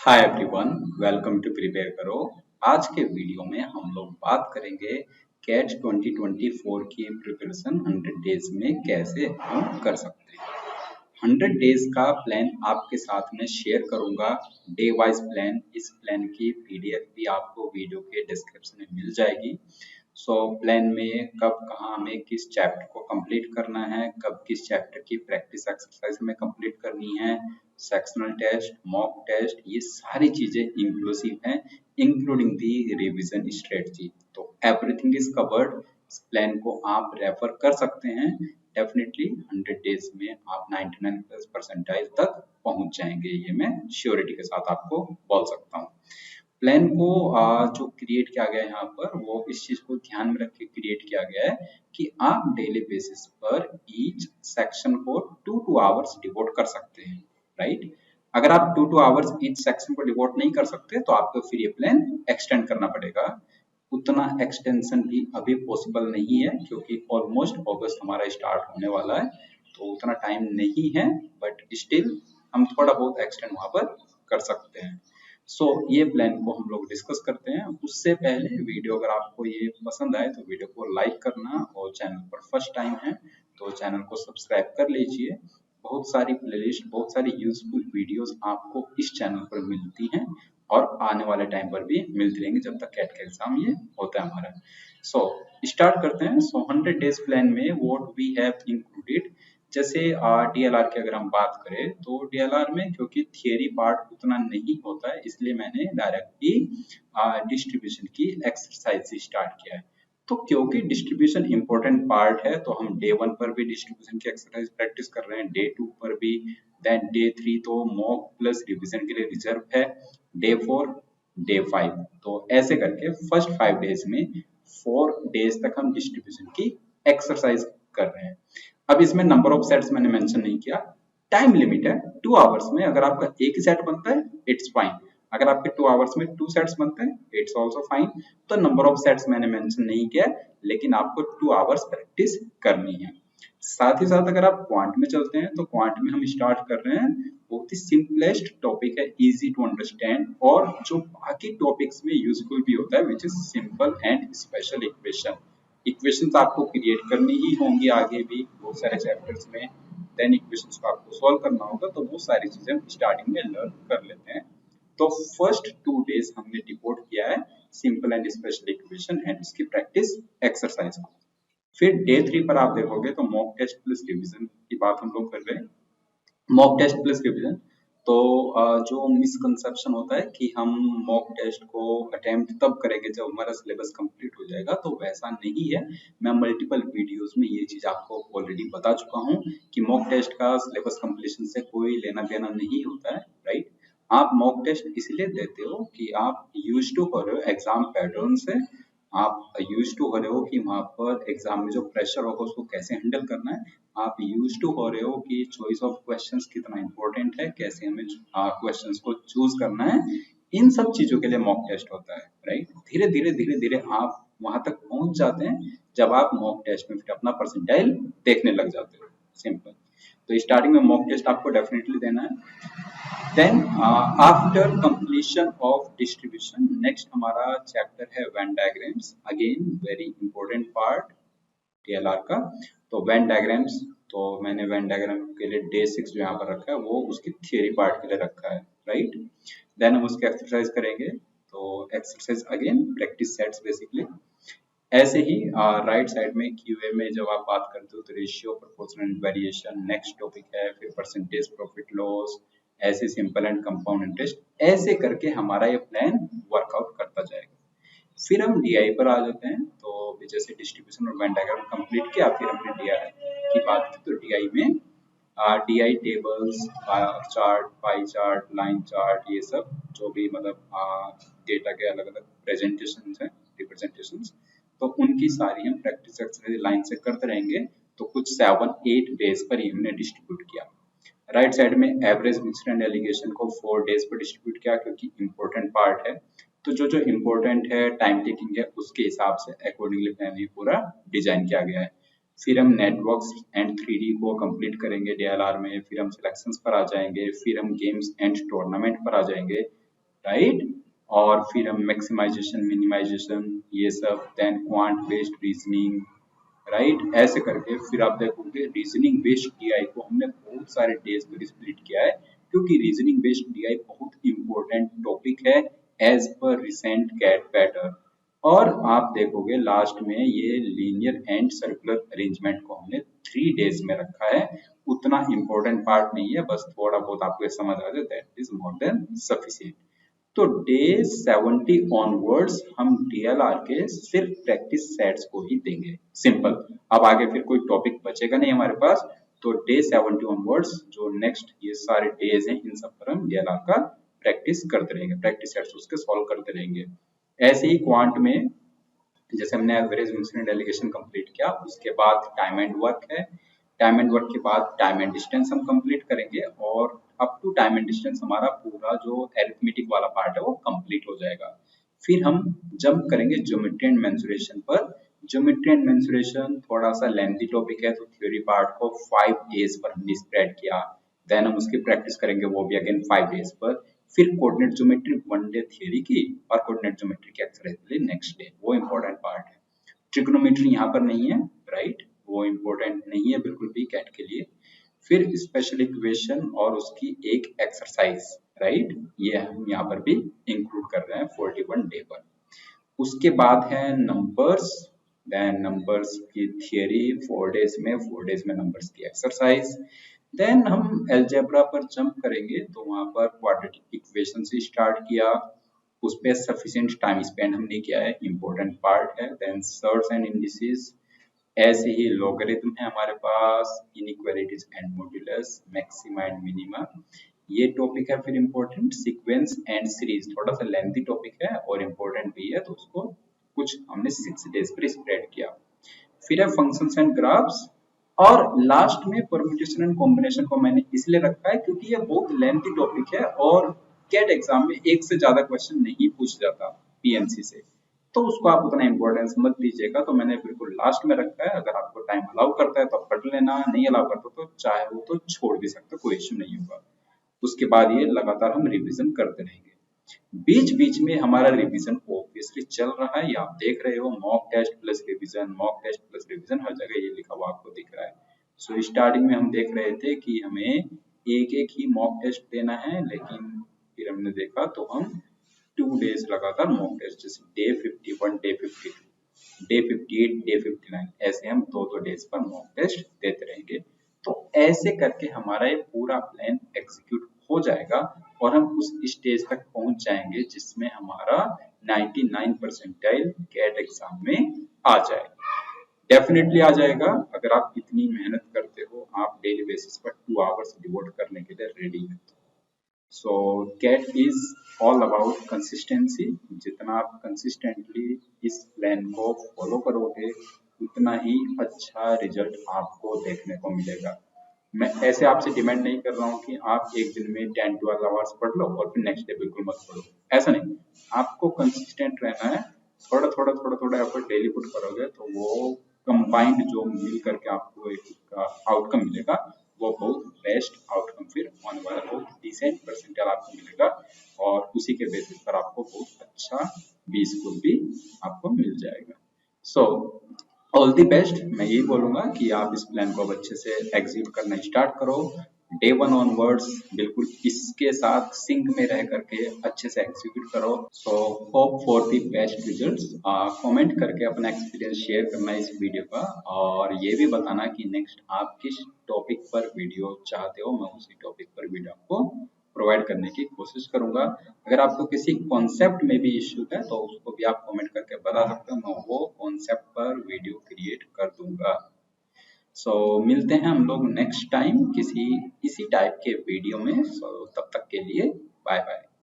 Hi everyone, welcome to prepare करो। आज के वीडियो में हम लोग बात करेंगे कैट 2024 की प्रिपरेशन 100 डेज में कैसे हम कर सकते हैं। 100 डेज का प्लान आपके साथ में शेयर करूंगा, डे वाइज प्लान। इस प्लान की पीडीएफ भी आपको वीडियो के डिस्क्रिप्शन में मिल जाएगी। प्लान में कब कहाँ हमें किस चैप्टर को कंप्लीट करना है, कब किस चैप्टर की प्रैक्टिस एक्सरसाइज हमें कंप्लीट करनी है, सेक्शनल टेस्ट, मॉक टेस्ट, ये सारी चीजें इंक्लूसिव हैं, इंक्लूडिंग दी रिवीजन स्ट्रेटजी। तो एवरीथिंग इज कवर्ड। इस प्लान को आप रेफर कर सकते हैं। डेफिनेटली 100 डेज में आप 99 प्लस परसेंटाइल तक पहुंच जाएंगे, ये मैं श्योरिटी के साथ आपको बोल सकता हूँ। प्लान को जो क्रिएट किया गया है यहाँ पर, वो इस चीज को ध्यान में रख के क्रिएट किया गया है कि आप डेली बेसिस पर ईच सेक्शन को 2 आवर्स डिवोट कर सकते हैं, राइट। अगर आप 2 आवर्स ईच सेक्शन को डिवोट नहीं कर सकते तो आपको फिर ये प्लान एक्सटेंड करना पड़ेगा। उतना एक्सटेंशन भी अभी पॉसिबल नहीं है क्योंकि ऑलमोस्ट अगस्त हमारा स्टार्ट होने वाला है, तो उतना टाइम नहीं है, बट स्टिल हम थोड़ा बहुत एक्सटेंड वहां पर कर सकते हैं। ये प्लान को हम लोग डिस्कस करते हैं। उससे पहले वीडियो अगर आपको ये पसंद आए तो वीडियो को लाइक करना, और चैनल पर फर्स्ट टाइम है तो चैनल को सब्सक्राइब कर लीजिए। बहुत सारी प्लेलिस्ट, बहुत सारी यूजफुल वीडियोस आपको इस चैनल पर मिलती हैं और आने वाले टाइम पर भी मिलती रहेंगी जब तक कैट का एग्जाम ये होता है हमारा। स्टार्ट करते हैं। 100 डेज प्लान में व्हाट वी हैव इंक्लूडेड, जैसे डीएलआर की अगर हम बात करें तो डीएलआर में क्योंकि थियरी पार्ट उतना नहीं होता है, इसलिए मैंने डायरेक्टली डिस्ट्रीब्यूशन की एक्सरसाइज से स्टार्ट किया है। तो क्योंकि डिस्ट्रीब्यूशन इंपॉर्टेंट पार्ट है तो हम डे 1 पर भी डिस्ट्रीब्यूशन की एक्सरसाइज प्रैक्टिस कर रहे हैं, डे 2 पर भी, देन डे 3 तो मॉक प्लस रिविजन के लिए रिजर्व है, डे 4, डे 5। तो ऐसे करके फर्स्ट 5 डेज में 4 डेज तक हम डिस्ट्रीब्यूशन की एक्सरसाइज कर रहे हैं। अब इसमें नंबर ऑफ सेट्स मैंने मेंशन नहीं किया, टाइम लिमिट है 2 आवर्स में। अगर आपका एक ही सेट बनता है इट्स फाइन, अगर आपके 2 आवर्स में 2 सेट्स बनते हैं इट्स आल्सो फाइन। तो नंबर ऑफ सेट्स मैंने मेंशन नहीं किया, लेकिन आपको 2 आवर्स प्रैक्टिस करनी है। साथ ही साथ अगर आप क्वांट में चलते हैं तो क्वांट में हम स्टार्ट कर रहे हैं, बहुत ही सिंपलेस्ट टॉपिक है, इजी टू अंडरस्टैंड, और जो बाकी टॉपिक्स में यूजफुल भी होता है, which is simple and special equation. Equations आपको क्रिएट करनी ही होंगी आगे भी बहुत सारे चैप्टर्स में, देन इक्वेशंस को आपको सॉल्व करना होगा। तो वो सारी चीजें हम स्टार्टिंग में लर्न कर लेते हैं। तो फर्स्ट 2 डेज हमने डिपोट किया है simple and special equation and इसकी प्रैक्टिस एक्सरसाइज। फिर डे 3 पर आप देखोगे तो मॉक टेस्ट प्लस रिविजन की बात हम लोग कर रहे हैं। मॉक टेस्ट प्लस रिविजन, तो जो मिसकंसेप्शन होता है कि हम मॉक टेस्ट को अटेम्प्ट तब करेंगे जब हमारा सिलेबस कंप्लीट हो जाएगा, तो वैसा नहीं है। मैं मल्टीपल वीडियोस में ये चीज आपको ऑलरेडी बता चुका हूँ कि मॉक टेस्ट का सिलेबस कंप्लीशन से कोई लेना देना नहीं होता है, राइट। आप मॉक टेस्ट इसलिए देते हो कि आप यूज टू हो रहे हो एग्जाम पैटर्न से, आप यूज टू हो रहे हो कि वहां पर एग्जाम में जो प्रेशर होगा उसको कैसे हैंडल करना है, आप यूज टू हो रहे हो कि चॉइस ऑफ क्वेश्चंस कितना इंपॉर्टेंट है, कैसे हमें क्वेश्चंस को चूज करना है। इन सब चीजों के लिए मॉक टेस्ट होता है, राइट। धीरे धीरे आप वहां तक पहुंच जाते हैं जब आप मॉक टेस्ट में फिर अपना परसेंटाइल देखने लग जाते हो, सिंपल। तो स्टार्टिंग में मॉक टेस्ट आपको डेफिनेटली देना है। Then after completion of distribution, next हमारा चैप्टर है Venn diagrams, again very important part TLR का। तो वेन डायग्राम्स, तो मैंने वेन डायग्राम के लिए डे 6 जो यहाँ पर रखा है वो उसकी थियरी पार्ट के लिए रखा है, राइट। देन हम उसकी एक्सरसाइज करेंगे। तो exercise again practice sets basically. ऐसे ही राइट साइड में क्यूए में जब आप बात करते हो तो ratio, proportional variation next topic है, फिर परसेंटेज प्रॉफिट लॉस, ऐसे सिंपल एंड कंपाउंड इंटरेस्ट, ऐसे करके हमारा ये प्लान वर्कआउट करता जाएगा। फिर हम डीआई पर आ जाते हैं। तो जैसे डिस्ट्रीब्यूशन और वेन डायग्राम कंप्लीट किया, फिर हमने डीआई की बात की। तो डीआई में DI tables, chart, pie chart, line chart, ये सब जो भी मतलब डेटा के अलग अलग प्रेजेंटेशन है, रिप्रेजेंटेशन, तो उनकी सारी हम प्रैक्टिस एक्सरसाइज लाइन से करते रहेंगे। तो कुछ 7-8 डेज पर ही हमने डिस्ट्रीब्यूट किया। राइट साइड में एवरेज मिक्सड एंड एलिगेशन को 4 डेज पर डिस्ट्रीब्यूट किया क्योंकि इंपॉर्टेंट पार्ट है। तो जो जो इम्पोर्टेंट है, टाइम टेकिंग है, उसके हिसाब से अकॉर्डिंगली प्लान ये पूरा डिजाइन किया गया है। फिर हम नेटवर्क्स एंड 3D को कंप्लीट करेंगे डीएलआर में, फिर हम सिलेक्शंस पर आ जाएंगे, फिर हम गेम्स एंड टूर्नामेंट पर आ जाएंगे, राइट। और फिर हम मैक्सिमाइजेशन, मिनिमाइजेशन, ये सब, then quant based reasoning, right. ऐसे करके फिर आप देखोगे रीजनिंग बेस्ड टीआई को हमने बहुत सारे डेज पर स्प्लिट किया है, क्योंकि रीजनिंग बेस्ड टीआई बहुत इंपॉर्टेंट टॉपिक है as per recent CAT pattern. और आप देखोगे लास्ट में ये लीनियर एंड सर्कुलर अरेंजमेंट को हमने 3 डेज में रखा है। उतना इंपॉर्टेंट पार्ट नहीं है, बस थोड़ा बहुत आपको ये समझ आ जाए, that is more than sufficient. तो डे 70 ऑनवर्ड्स हम डीएलआर के सिर्फ प्रैक्टिस सेट्स को ही देंगे, सिंपल। अब आगे फिर कोई टॉपिक बचेगा नहीं हमारे पास, तो डे 70 ऑनवर्ड्स जो नेक्स्ट ये सारे डेज हैं इन सब पर हम डीएलआर का प्रैक्टिस करते रहेंगे, प्रैक्टिस सेट्स उसके सॉल्व करते रहेंगे। ऐसे ही क्वांट में जैसे हमने एवरेज इंसिडेंट एलिगेशन कंप्लीट किया, उसके बाद टाइम एंड वर्क है, टाइम एंड वर्क के बाद टाइम एंड डिस्टेंस हम कंप्लीट करेंगे, और up to time and distance हमारा पूरा जो अरिथमेटिक वाला पार्ट है वो कंप्लीट हो जाएगा। फिर हम जंप करेंगे ज्योमेट्री एंड मेंसुरेशन पर। ज्योमेट्री एंड मेंसुरेशन थोड़ा सा लेंथी टॉपिक है, तो थ्योरी पार्ट को 5 डेज पर हमने स्प्रेड किया, देन हम उसकी प्रैक्टिस करेंगे वो भी अगेन 5 डेज पर। फिर कोऑर्डिनेट ज्योमेट्री 1 डे थ्योरी की, और कोऑर्डिनेट ज्योमेट्री की एक्सरसाइज नेक्स्ट डे, वो इंपॉर्टेंट पार्ट है। ट्रिग्नोमेट्री यहाँ पर नहीं है, राइट, वो इम्पोर्टेंट नहीं है बिल्कुल भी कैट के लिए। फिर स्पेशल इक्वेशन और उसकी एक एक्सरसाइज, राइट, ये हम यहाँ पर भी इंक्लूड कर रहे हैं 41 डे पर। उसके बाद है नंबर्स, देन नंबर्स की थियरी 4 डेज में, 4 डेज में नंबर्स की एक्सरसाइज। देन हम अलजेब्रा पर जंप करेंगे, तो वहां पर क्वाड्रेटिक इक्वेशन से स्टार्ट किया, उस पर सफिशिएंट टाइम स्पेंड हमने किया है, इंपॉर्टेंट पार्ट है। देन सर्ट्स एंड इंडिसेस, ऐसे ही लॉगरिथम है हमारे पास, inequalities and modulus, maxima and minima, ये टॉपिक है। फिर इंपॉर्टेंट सीक्वेंस एंड सीरीज, थोड़ा सा लेंथी टॉपिक है और इंपॉर्टेंट भी है, तो उसको कुछ हमने 6 डेज पर स्प्रेड किया। फिर है फंक्शंस एंड ग्राफ्स, और लास्ट में परम्यूटेशन एंड कॉम्बिनेशन को मैंने इसलिए रखा है क्योंकि ये बहुत लेंथी टॉपिक है और कैट एग्जाम में एक से ज्यादा क्वेश्चन नहीं पूछ जाता पीएमसी से, तो उसको आप उतना इंपॉर्टेंस मत दीजिएगा, तो मैंने बिल्कुल लास्ट में रखा है। अगर आपको टाइम अलाउ करता है तो पढ़ लेना, नहीं अलाउ करता तो चाहे वो तो छोड़ भी सकते, कोई इश्यू नहीं होगा। उसके बाद ये लगातार हम रिवीजन करते रहेंगे। बीच बीच में हमारा रिवीजन ऑब्वियसली चल रहा है, ये आप देख रहे हो, mock test plus revision, mock test plus revision, हर जगह ये लिखा हुआ आपको दिख रहा है। सो स्टार्टिंग में हम देख रहे थे कि हमें एक एक ही मॉक टेस्ट देना है, लेकिन फिर हमने देखा तो हम 2 डेज लगातार मॉक टेस्ट, जैसे डे 51, डे 52, डे 58, डे 59, ऐसे हम 2-2 डेज पर मॉक टेस्ट देते रहेंगे। तो ऐसे करके हमारा ये पूरा प्लान एग्जीक्यूट हो जाएगा और हम उस स्टेज तक पहुंच जाएंगे जिसमें हमारा 99 परसेंटाइल कैट एग्जाम में आ जाए। डेफिनेटली आ जाएगा अगर आप इतनी मेहनत करते हो, आप डेली बेसिस पर 2 आवर्स डिवोट करने के लिए रेडी है। So CAT is all about consistency, जितना आप कंसिस्टेंटली इस प्लान को फॉलो करोगे उतना ही अच्छा रिजल्ट आपको देखने को मिलेगा। मैं ऐसे आपसे डिमांड नहीं कर रहा हूँ कि आप एक दिन में 10-12 आवर्स पढ़ लो और फिर नेक्स्ट डे बिल्कुल मत पढ़ो, ऐसा नहीं। आपको कंसिस्टेंट रहना है, थोड़ा थोड़ा थोड़ा थोड़ा एफर्ट डेली पुट करोगे तो वो कंबाइंड जो मिल करके आपको एक आउटकम मिलेगा, वो बहुत बेस्ट आउटकम फिर होने वाला, बहुत डिसेंट परसेंटाइल आपको मिलेगा, और उसी के बेसिस पर आपको बहुत अच्छा 20 स्कोर भी आपको मिल जाएगा। सो ऑल दी बेस्ट, मैं यही बोलूंगा कि आप इस प्लान को अब अच्छे से एग्जीक्यूट करना स्टार्ट करो। डे 1 ऑनवर्ड्स बिल्कुल इसके साथ सिंक में रह करके अच्छे से एग्जीक्यूट करो। So hope for the best results. Comment करके अपना एक्सपीरियंस शेयर करना इस वीडियो का, और ये भी बताना कि नेक्स्ट आप किस टॉपिक पर वीडियो चाहते हो, मैं उसी टॉपिक पर वीडियो आपको प्रोवाइड करने की कोशिश करूंगा। अगर आपको किसी कॉन्सेप्ट में भी इश्यू है तो उसको भी आप कमेंट करके बता सकते हो, मैं वो कॉन्सेप्ट पर वीडियो क्रिएट कर दूंगा। सो मिलते हैं हम लोग नेक्स्ट टाइम किसी इसी टाइप के वीडियो में। सो तब तक के लिए बाय बाय।